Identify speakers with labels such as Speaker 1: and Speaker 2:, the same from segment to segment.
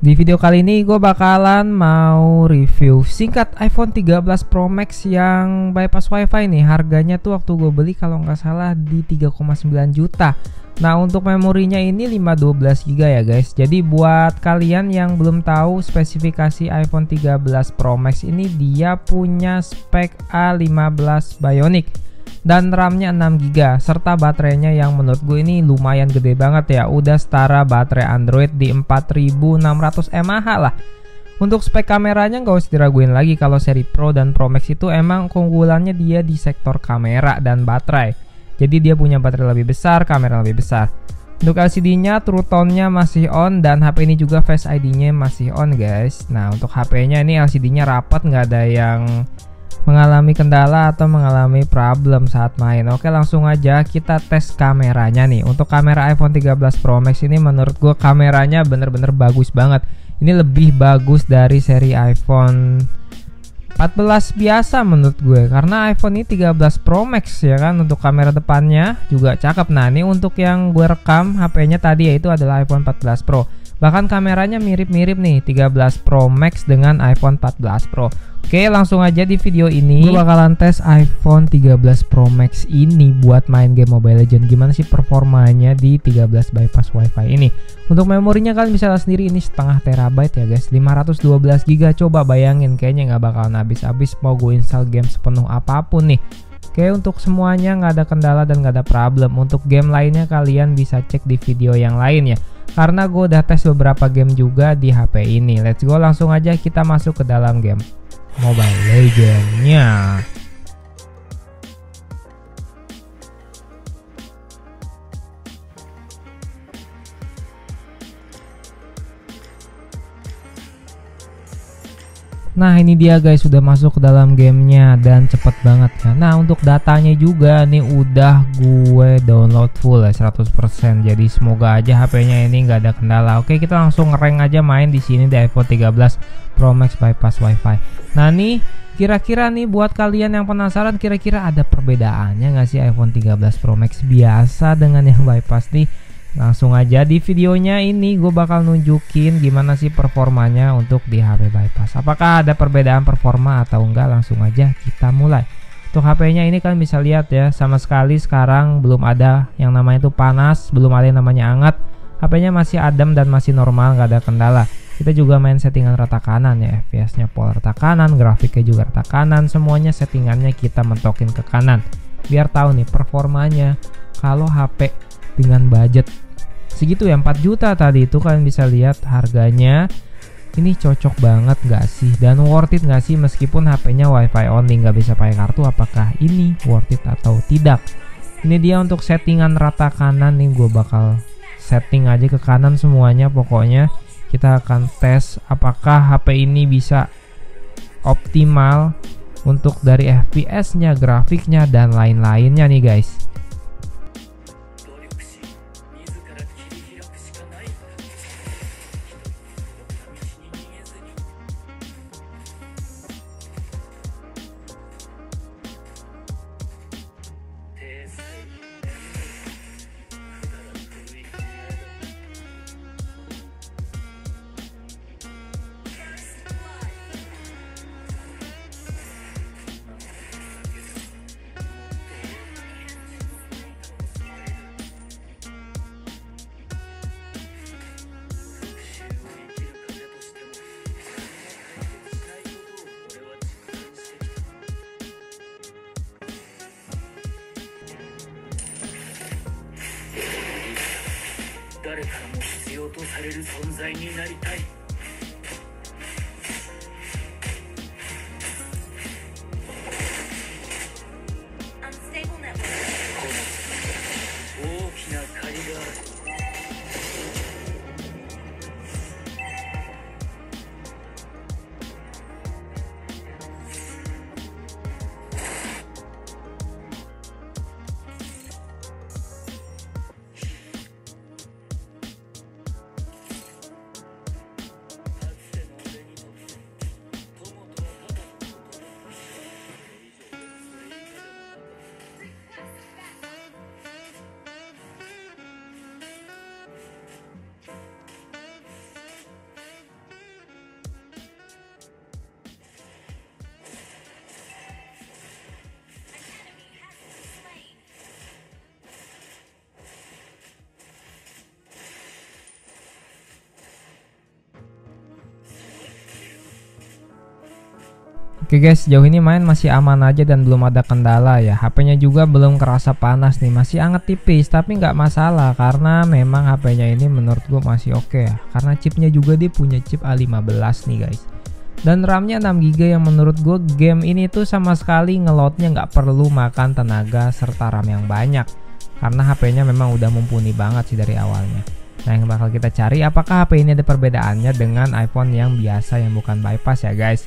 Speaker 1: Di video kali ini gue bakalan mau review singkat iPhone 13 Pro Max yang bypass WiFi nih. Harganya tuh waktu gue beli kalau nggak salah di 3,9 juta. Nah, untuk memorinya ini 512 GB ya guys. Jadi buat kalian yang belum tahu spesifikasi iPhone 13 Pro Max ini, dia punya spek A15 Bionic dan RAM-nya 6 GB serta baterainya yang menurut gue ini lumayan gede banget ya. Udah setara baterai Android di 4600 mAh lah. Untuk spek kameranya nggak usah diraguin lagi, kalau seri Pro dan Pro Max itu emang keunggulannya dia di sektor kamera dan baterai. Jadi dia punya baterai lebih besar, kamera lebih besar. Untuk LCD-nya True Tone-nya masih on dan HP ini juga Face ID-nya masih on guys. Nah, untuk HP-nya ini LCD-nya rapat, nggak ada yang mengalami kendala atau mengalami problem saat main. Oke, langsung aja kita tes kameranya nih. Untuk kamera iPhone 13 Pro Max ini menurut gue kameranya bener-bener bagus banget. Ini lebih bagus dari seri iPhone 14 biasa menurut gue, karena iPhone ini 13 Pro Max ya kan. Untuk kamera depannya juga cakep. Nah, ini untuk yang gue rekam HP-nya tadi yaitu adalah iPhone 14 Pro. Bahkan kameranya mirip-mirip nih 13 Pro Max dengan iPhone 14 Pro. Oke, langsung aja di video ini gue bakalan tes iPhone 13 Pro Max ini buat main game Mobile Legends. Gimana sih performanya di 13 bypass WiFi ini. Untuk memorinya kalian bisa lihat sendiri, ini setengah terabyte ya guys, 512 GB. Coba bayangin, kayaknya nggak bakalan habis-habis mau gue install game sepenuh apapun nih. Oke, untuk semuanya nggak ada kendala dan nggak ada problem. Untuk game lainnya kalian bisa cek di video yang lain ya, karena gue udah tes beberapa game juga di HP ini. Let's go, langsung aja kita masuk ke dalam game Mobile Legends-nya. Nah, ini dia guys, sudah masuk ke dalam gamenya dan cepet banget ya. Nah, untuk datanya juga nih udah gue download full ya 100%. Jadi semoga aja HP-nya ini nggak ada kendala. Oke, kita langsung rank aja main di sini di iPhone 13 Pro Max bypass WiFi. Nah, nih kira-kira nih buat kalian yang penasaran, kira-kira ada perbedaannya nggak sih iPhone 13 Pro Max biasa dengan yang bypass nih? Langsung aja di videonya ini gue bakal nunjukin gimana sih performanya untuk di HP bypass. Apakah ada perbedaan performa atau enggak? Langsung aja kita mulai. Untuk HP-nya ini kalian bisa lihat ya, sama sekali sekarang belum ada yang namanya itu panas, belum ada yang namanya hangat. HP-nya masih adem dan masih normal, nggak ada kendala. Kita juga main settingan rata kanan ya, FPS-nya pola rata kanan, grafiknya juga rata kanan, semuanya settingannya kita mentokin ke kanan. Biar tahu nih performanya kalau HP dengan budget segitu ya, 4 juta tadi itu, kalian bisa lihat harganya ini cocok banget gak sih, dan worth it gak sih meskipun HP-nya WiFi only, nggak bisa pakai kartu. Apakah ini worth it atau tidak? Ini dia untuk settingan rata kanan nih, gue bakal setting aja ke kanan semuanya. Pokoknya kita akan tes apakah HP ini bisa optimal untuk dari FPS-nya, grafiknya, dan lain-lainnya nih guys. Oke guys, sejauh ini main masih aman aja dan belum ada kendala ya. HP-nya juga belum kerasa panas nih, masih anget tipis, tapi nggak masalah karena memang HP-nya ini menurut gue masih oke ya. Karena chipnya juga dia punya chip A15 nih guys. Dan RAM-nya 6GB yang menurut gue game ini tuh sama sekali ngeloadnya nggak perlu makan tenaga serta RAM yang banyak. Karena HP-nya memang udah mumpuni banget sih dari awalnya. Nah, yang bakal kita cari apakah HP ini ada perbedaannya dengan iPhone yang biasa yang bukan bypass ya guys.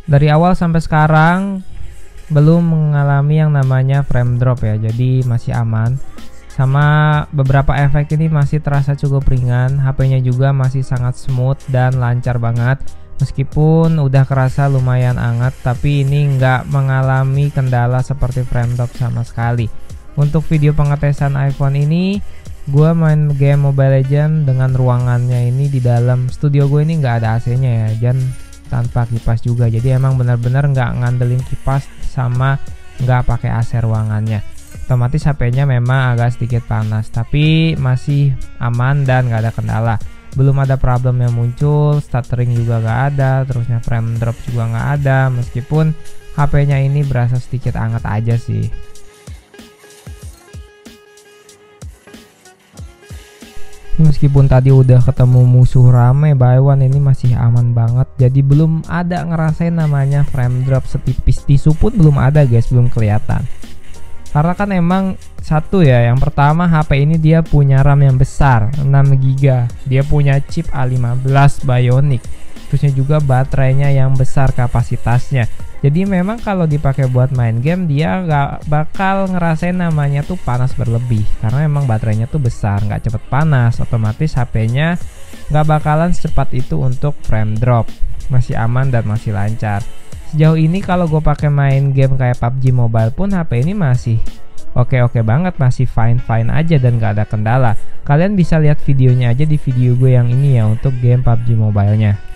Speaker 1: Dari awal sampai sekarang belum mengalami yang namanya frame drop ya, jadi masih aman. Sama beberapa efek ini masih terasa cukup ringan. HP-nya juga masih sangat smooth dan lancar banget. Meskipun udah kerasa lumayan hangat, tapi ini nggak mengalami kendala seperti frame drop sama sekali. Untuk video pengetesan iPhone ini, gue main game Mobile Legends dengan ruangannya ini di dalam studio gue ini nggak ada AC-nya ya, dan tanpa kipas juga, jadi emang benar-benar nggak ngandelin kipas sama nggak pakai AC ruangannya. Otomatis HP-nya memang agak sedikit panas, tapi masih aman dan nggak ada kendala. Belum ada problem yang muncul, stuttering juga nggak ada, terusnya frame drop juga nggak ada, meskipun HP-nya ini berasa sedikit hangat aja sih. Meskipun tadi udah ketemu musuh rame buy one, ini masih aman banget. Jadi belum ada ngerasain namanya frame drop, setipis tisu pun belum ada guys, belum kelihatan. Karena kan emang satu ya, yang pertama HP ini dia punya RAM yang besar 6GB, dia punya chip A15 Bionic, terusnya juga baterainya yang besar kapasitasnya. Jadi memang kalau dipakai buat main game dia nggak bakal ngerasain namanya tuh panas berlebih, karena memang baterainya tuh besar, nggak cepet panas. Otomatis HP-nya nggak bakalan secepat itu untuk frame drop, masih aman dan masih lancar. Sejauh ini kalau gue pakai main game kayak PUBG Mobile pun HP ini masih oke banget, masih fine aja dan nggak ada kendala. Kalian bisa lihat videonya aja di video gue yang ini ya, untuk game PUBG Mobile-nya.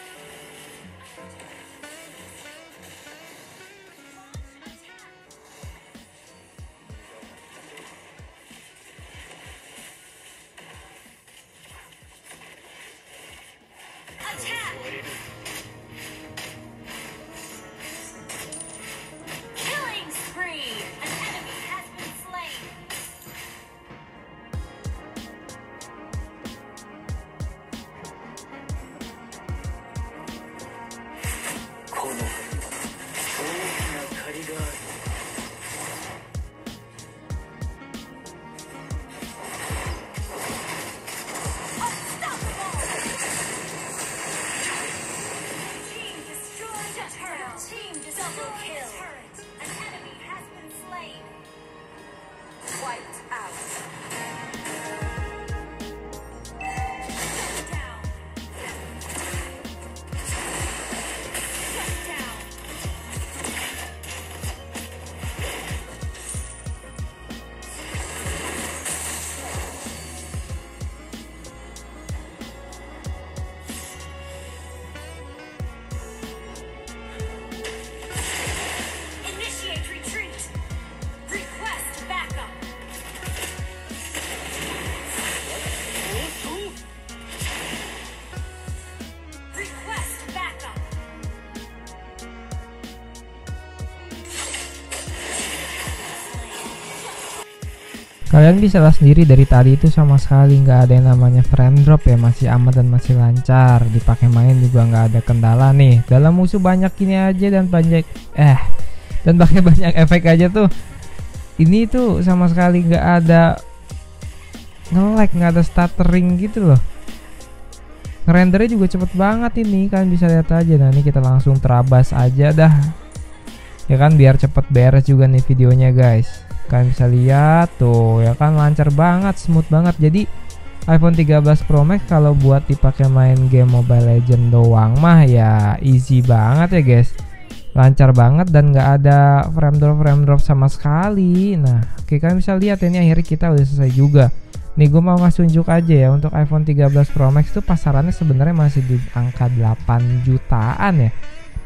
Speaker 1: Kalian bisa lihat sendiri dari tadi itu sama sekali nggak ada yang namanya frame drop ya, masih aman dan masih lancar. Dipakai main juga nggak ada kendala nih. Dalam musuh banyak ini aja dan banyak dan pakai banyak efek aja tuh, ini tuh sama sekali nggak ada nge-lag, nggak ada stuttering gitu loh. Ngerendernya juga cepet banget ini, kalian bisa lihat aja. Nah ini kita langsung terabas aja dah ya kan, biar cepet beres juga nih videonya guys. Kalian bisa lihat tuh ya kan, lancar banget, smooth banget. Jadi iPhone 13 Pro Max kalau buat dipakai main game Mobile Legends doang mah ya easy banget ya guys, lancar banget dan nggak ada frame drop sama sekali. Nah oke, kalian bisa lihat ini akhirnya kita udah selesai juga. Nih gue mau ngasih tunjuk aja ya, untuk iPhone 13 Pro Max tuh pasarannya sebenarnya masih di angka 8 jutaan ya.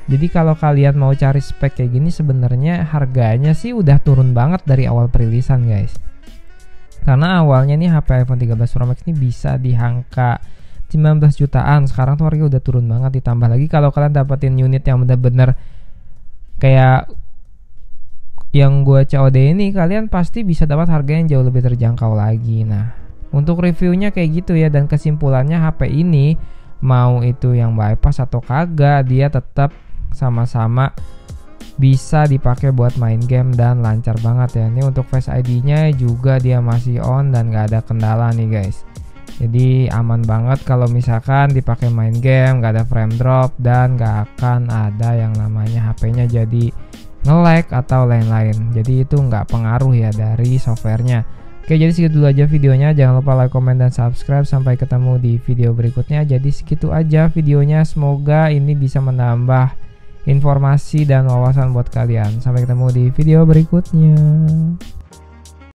Speaker 1: Jadi kalau kalian mau cari spek kayak gini sebenarnya harganya sih udah turun banget dari awal perilisan guys. Karena awalnya nih HP iPhone 13 Pro Max ini bisa di angka 19 jutaan. Sekarang tuh harganya udah turun banget. Ditambah lagi kalau kalian dapetin unit yang bener-bener kayak yang gue COD ini, kalian pasti bisa dapat harga yang jauh lebih terjangkau lagi. Nah, untuk reviewnya kayak gitu ya, dan kesimpulannya HP ini mau itu yang bypass atau kagak, dia tetap sama-sama bisa dipakai buat main game dan lancar banget ya. Ini untuk Face ID-nya juga dia masih on dan gak ada kendala nih guys. Jadi aman banget kalau misalkan dipakai main game, gak ada frame drop dan gak akan ada yang namanya HP-nya jadi nge-lag atau lain-lain. Jadi itu nggak pengaruh ya dari softwarenya. Oke, jadi segitu dulu aja videonya. Jangan lupa like, comment, dan subscribe. Sampai ketemu di video berikutnya. Jadi segitu aja videonya. Semoga ini bisa menambah informasi dan wawasan buat kalian. Sampai ketemu di video berikutnya.